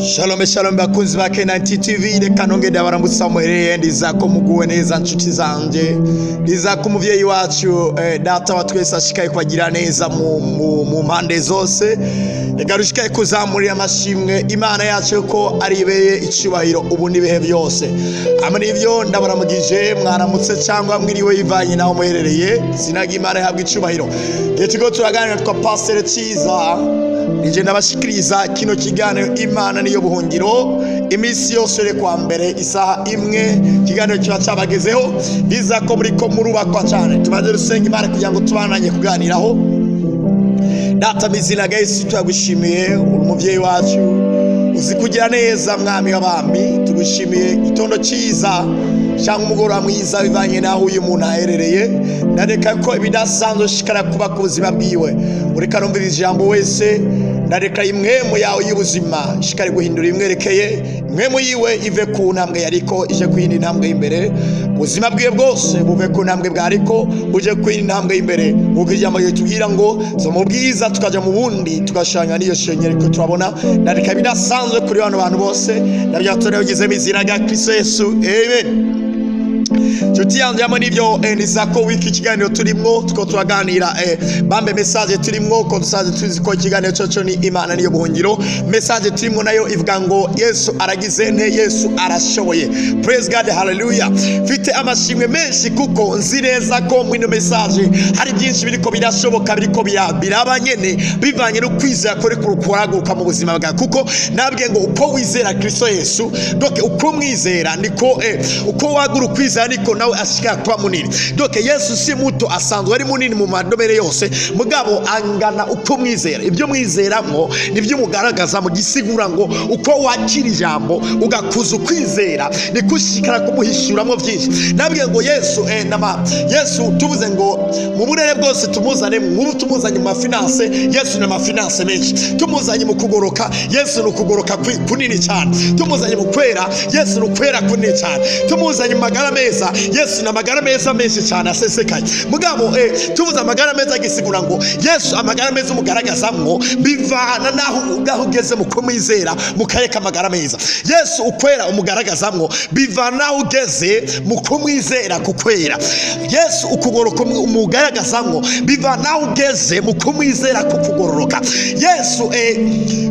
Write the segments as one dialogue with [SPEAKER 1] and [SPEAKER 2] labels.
[SPEAKER 1] Shalom shalom bakunzi ba K90 TV reka nongere abaramutsa muhereye ndizako muguwe neza nshuti zanje ndizako umuvyeyi wacu data wa twese ashikaye kwagira neza mu mpande zose reka rushikaye kuzamurira amashimwe Imana yacu ko aribeye icubahiro ubu nibihe byose amwe ivyo ndabaramugije mwaramutse cyangwa mwiriwe yivanye naho muherereye sinaga Imana yahabwa icubahiro yetigo turaganira twa Pastor Ciza nije ndabashikiriza kino kiganiro Imana niyo buhungiro imisi yose re kwa mbere isaha imwe kiganiro kiba cabagezeho bizako muriko murubakwa cyane tubaze rusenga Imana kugira ngo tubananye kuganiraho data mizina ga Yesu twagushimiye umuvyeyi wacu uzi kugira neza mwami w'abami tugushimiye itondo ciza cyangwa umugoroba mwiza bivanye naho uyu muntu aherereye ndareka ko ibidasanzwe shikara kuba ku buzima bwiwe ureka numvira ijambo wese ndareka imwemu yawe y'ubuzima shikari guhindura imwerekeye imwemu yiwe ive ku ntambwe yariko ije kwindi ntambwe imbere ubuzima bwiwe bwose buve ku ntambwe bwariko uje kwindi ntambwe imbere ukijambo yitubwira ngo zo mu bwiza tukaja mu bundi tugashanya niyo shenyeri ko turabona ndareka bidasanzwe kuri abantu bose ndabyatore ugize mizina ga Kristo Yesu amen. Chuti yanzu yamo nivyo nizako wiki kiganiro turimwo tuko turaganira bambe message turimwo ko dusaze tuzi ko kiganiro cyo ni Imana niyo buhungiro message turimwo nayo ivuga ngo Yesu aragize nte Yesu arashoboye praise God hallelujah fite amashimwe menshi kuko nzireza ko mwino message hari byinshi biriko birashoboka biriko biraba nyene bivanye no kwizera kore kurukuraguka mu buzima bwa kuko nabwiye ngo uko wizera Kristo Yesu doke uko mwizera niko uko wagura kwizera niko nawe ashika kwa munini doke Yesu si muto asanzwe ari munini mu madomere yose mugabo angana uko mwizera ibyo mwizeramo nivyo mugaragaza mu gisigura ngo uko wakira ijambo ugakuza kwizera nikushikara kumuhishuramwo byinshi nabwiye ngo Yesu Yesu tuvuze ngo mu burere bwose tumuzane mu tumuzanye mu finance Yesu na finance menshi tumuzanye mu kugoroka Yesu no kugoroka kunini cyane tumuzanye mu kwera Yesu no kwera kunini cyane tumuzanye mu magara meza Yesu na magara meza menshi cyane asesekaye mugabo tuvuze amagara meza gisigura ngo Yesu amagara meza umugaragazamwo bivana naho ugeze mu kumwizera mukareka amagara meza Yesu ukwera umugaragazamwo bivana naho ugeze mu kumwizera kukwera Yesu ukugoroka umugaragazamwo bivana naho ugeze mu kumwizera kukugororoka Yesu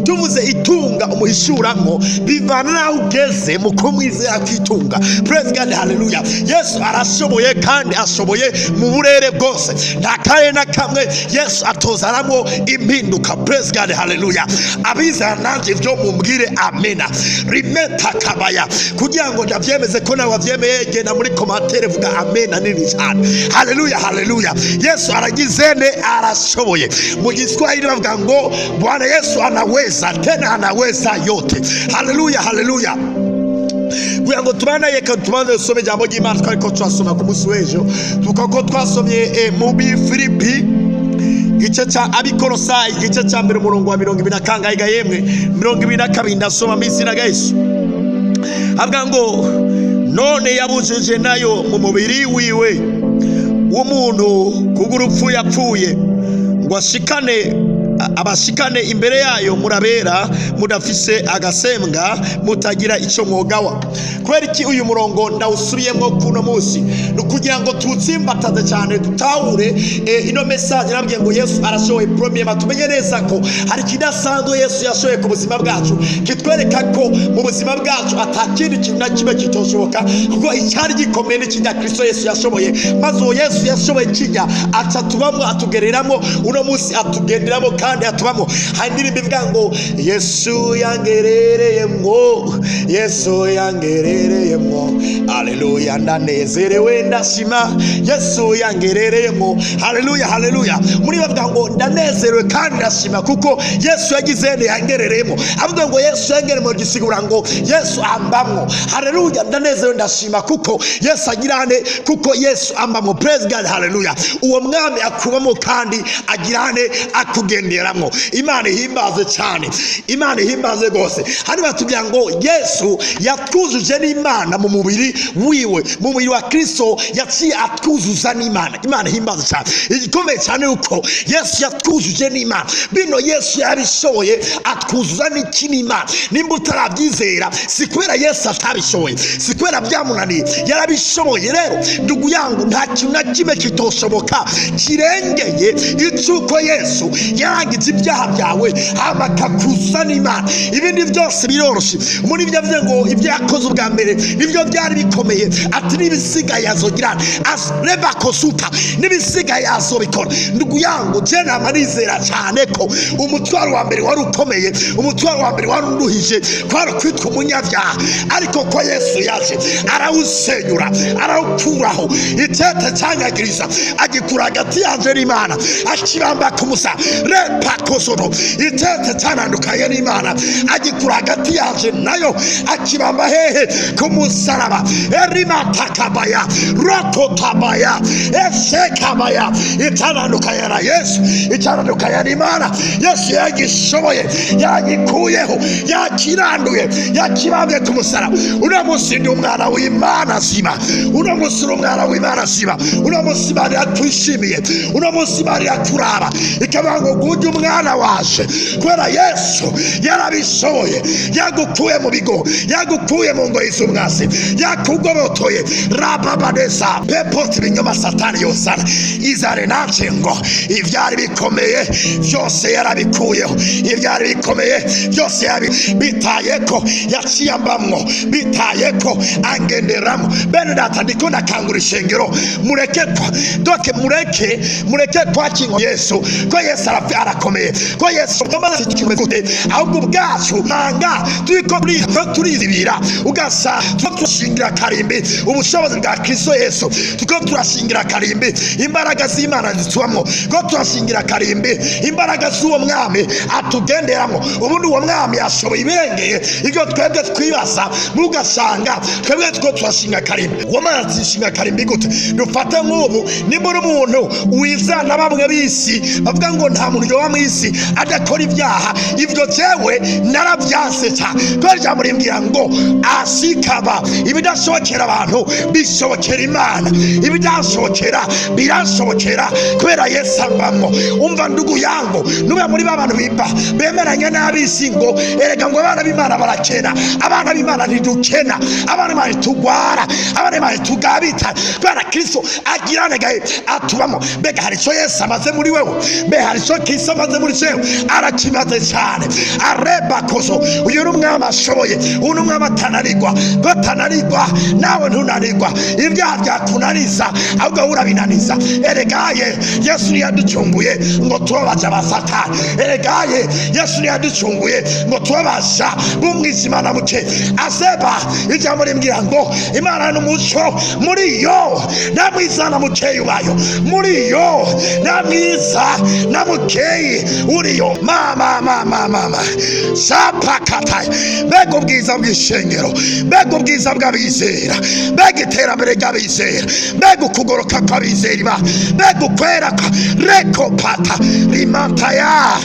[SPEAKER 1] tuvuze itunga umuhishuramwo bivana naho ugeze mu kumwizera kwitunga praise God hallelujah Yesu arashoboye kandi ashoboye mu burere bwose nta kare na kamwe Yesu atozaramo impinduka praise God hallelujah abiza nanje byo mumbwire amena rimeta kabaya kugira ngo ndavyemeze ko nawe wavyemeye genda muri commentaire vuga amena nini cyane hallelujah hallelujah Yesu aragizene arashoboye mu Kiswahili bavuga ngo Bwana Yesu anaweza tena anaweza yote hallelujah hallelujah kugira ngo tubana yeka tubanze usome jambo ry'Imana twariko twasoma ku musi w'ejo tukako twasomye mu Filipi gice cha Abikolosayi gice cha 1 umurongo wa 20 kangayiga yemwe 22 ndasoma mizina ga Yesu avuga ngo none yabujije nayo mu mubiri wiwe w'umuntu kugurupfu yapfuye ngo ashikane abashikane imbere yayo murabera mudafise agasembwa mutagira ico mwogawa kwera iki uyu murongo ndawusubiyemo kuno munsi nukugira ngo tutsimbataze cyane dutahure ino message nabwiye ngo Yesu arashoboye premier matumenye neza ko hari kidasanzwe Yesu yashoboye ku buzima bwacu kitwereka ko mu buzima bwacu atakindi kintu na kibe kitoshoboka kuko icyari gikomeye n'ikijya Kristo Yesu yashoboye maze Yesu yashoboye kijya atatubamwe atugereramo uno munsi atugenderamo kandi atubamo handiri bivuga ngo Yesu yangerereyemwo Yesu yangerereyemwo haleluya ndanezerewe ndashima Yesu yangerereyemwo haleluya haleluya muri bavuga ngo ndanezerewe kandi ndashima kuko Yesu yagizene yangerereyemwo avuga ngo Yesu yangerereyemwo gisigura ngo Yesu ambamwo haleluya ndanezerewe ndashima kuko Yesu agirane kuko Yesu ambamwo praise God haleluya uwo mwami akubamo kandi agirane akugende agenderamwo. Imana ihimbaze cyane, Imana ihimbaze gose. Hani batubwira ngo Yesu yatwuzuje n'Imana mu mubiri wiwe, mu mubiri wa Kristo yaciye atwuzuza n'Imana. Imana ihimbaze cyane. Igikomeye cyane uko Yesu yatwuzuje n'Imana. Bino Yesu yabishoboye atwuzuza n'Imana. Nimba utarabyizera si kubera Yesu atabishoboye, si kubera byamunaniye, yarabishoboye. Rero ndugu yangu, nta kintu na kimwe kitoshoboka kirengeye icuko Yesu yarangiza ibyaha byawe hama akakuzuza n'Imana. Ibindi byose biroroshye. Muri byo avuze ngo ibyo yakoze ubwa mbere nibyo byari bikomeye, ati n'ibisigaye azogirana reba kosuta, n'ibisigaye azobikora. Ndugu yangu, je namanizera cyane ko umutwaro wa mbere wari ukomeye, umutwaro wa mbere wari unduhije, kwari kwitwa umunyabyaha, ariko ko Yesu yaje arawusenyura, arawukuraho. Itete cyangagiriza agikura hagati yanje n'Imana, akibamba ku musa repa kosono. Itete cyanandukanye n'Imana agikura hagati yanje nayo, akibamba hehe ku musaraba. Erima takabaya rototabaya esekabaya. Itanandukanye na Yesu, itanandukanye n'Imana. Yesu yagishoboye, yagikuyeho, yakiranduye, yakibambye ku musaraba. Uno munsi ndi umwana w'Imana zima, uno munsi uri umwana w'Imana zima, uno munsi Imana yatwishimiye, uno munsi Imana yaturaba ikavuga ngo gujye umwana waje, kubera Yesu yarabishoboye. Yagukuye mu bigo, yagukuye mu ngoyi z'umwasi, yakugobotoye rababaneza pepoti binyoma satani yosana izare nace ngo ivyari bikomeye byose yarabikuyeho, ivyari bikomeye byose bitayeko, yaciyambamwo bitayeko, angenderamo. Bene data, ndiko nakangura ishengero, mureketwa doke, mureke kwakingo Yesu, ko Yesu arakomeye, ko Yesu amaze kimwe ahubwo bwacu manga turizibira ugasa turashingira karimbi ubushobozi bwa Kristo Yesu, tuko turashingira karimbi imbaraga z'Imana zitwamwo, ko turashingira karimbi imbaraga z'uwo mwami atugenderamo. Ubundi uwo mwami yashoboye ibirengeye ibyo twebwe twibaza, mugasanga twebwe two turashinga karimbi. Uwo mwami atishinga karimbi gute? Dufate nk'ubu nimbura umuntu wizana bamwe bisi bavuga ngo nta muntu yoba mu isi adakora ibyaha, ibyo jewe narabyase cyane. Twarya murimbwira ngo asikaba ibidashobokera abantu bishobokera Imana, ibidashobokera birashobokera kubera Yesu ambamwo. Umva ndugu yangu, nube muri babantu bimba bemeranya n'abisi ngo erega ngo abana b'Imana barakena, abana b'Imana ntidukena, abana b'Imana tugwara, abana b'Imana tugabita, kubera Kristo agirane gahe atubamo. Mbega hari icyo Yesu amaze muri wewe, mbega hari icyo Kristo amaze muri wewe, arakimaze cyane. Areba koso, uyu ni umwami ashoboye, uyu ni umwami atananirwa, batananirwa nawe ntunanirwa. Ibyaha byakunaniza ahubwo urabinaniza. Eregaye Yesu yaducunguye ngo tubabaje abasatani, eregaye Yesu yaducunguye ngo tubabaje bumwijima na muke. Azeba ijambo rimbwira ngo Imana n'umucyo, muri yo namwiza na mukeyi wayo, muri yo namwiza na mukeyi uriyo. Mama sapakata. Mbega ubwiza bw'ishengero, mbega ubwiza bw'abizera, mbega iterambere ry'abizera, mbega ukugoroka kw'abizera, mbega ukweraka rekopata rimantaya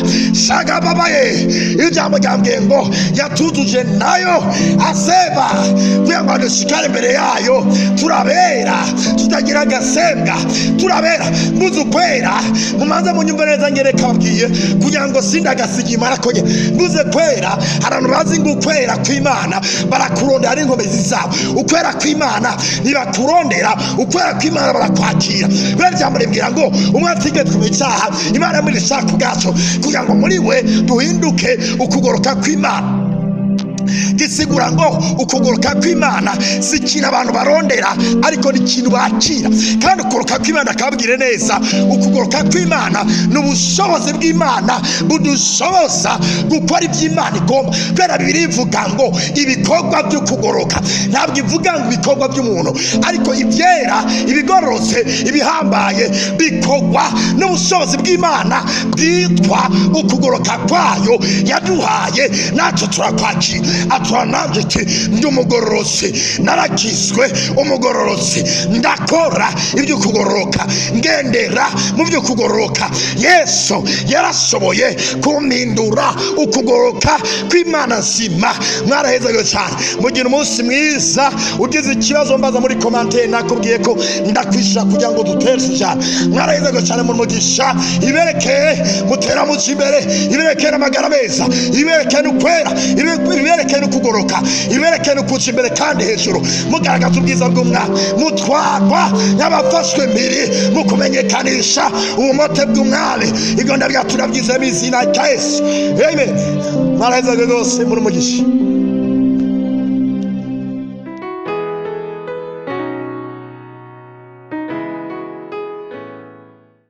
[SPEAKER 1] shagababaye. Ijambo ryambwiye ngo yatuzuje nayo. Azeba kugira ngo dushikare imbere yayo turabera, tutagira agasembwa, turabera muzu kwera. Mumanze munyumve neza ngereka babwiye kugira ngo sindagasiga imarakoye muze kwera. Abantu bazi ngo ukwera kw'Imana barakurondera ari inkomezi zabo, ukwera kw'Imana ntibakurondera, ukwera kw'Imana barakwakira. Bene ijambo rimbwira ngo umwe atige tw'icyaha, Imana muri shaka bwacu kugira ngo muri we duhinduke ukugoroka kw'Imana. gisigura ngo ukugoroka kw'Imana si ikintu abantu barondera ariko ni ikintu bakira. Kandi ukugoroka kw'Imana kabwire neza, ukugoroka kw'Imana n'ubushobozi bw'Imana budushoboza gukora iby'Imana igomba. Kubera Bibiliya ivuga ngo ibikorwa byo kugoroka, ntabwo ivuga ngo ibikorwa by'umuntu, ariko ibyera ibigororotse ibihambaye bikorwa n'ubushobozi bw'Imana bwitwa ukugoroka kwayo yaduhaye, natwe turakwakira. atwananje ati ndi umugororotsi narakizwe umugororotsi ndakora ibyo kugororoka ngendera mu byo kugororoka. Yesu yarashoboye kumpindura ukugororoka kw'Imana nzima. Mwarahezagwe cyane, mugira umunsi mwiza. Ugize ikibazo mbaza muri commentaire, nakubwiye ko ndakwisha kugira ngo duterse cyane. Mwarahezagwe cyane mu mugisha, iberekeye mutera mu imbere, iberekeye amagara meza, iberekeye n'ukwera, iberekeye n'ukugoroka, iberekeye n'ukuca imbere kandi hejuru mugaragaza ubwiza bw'Umwami, mutwarwa y'abafashwe mbere mu kumenyekanisha ubumote bw'Umwami. Ibyo ndabya turabyize mu izina rya Yesu, amen. Mwarahezagwe rwose muri mugisha.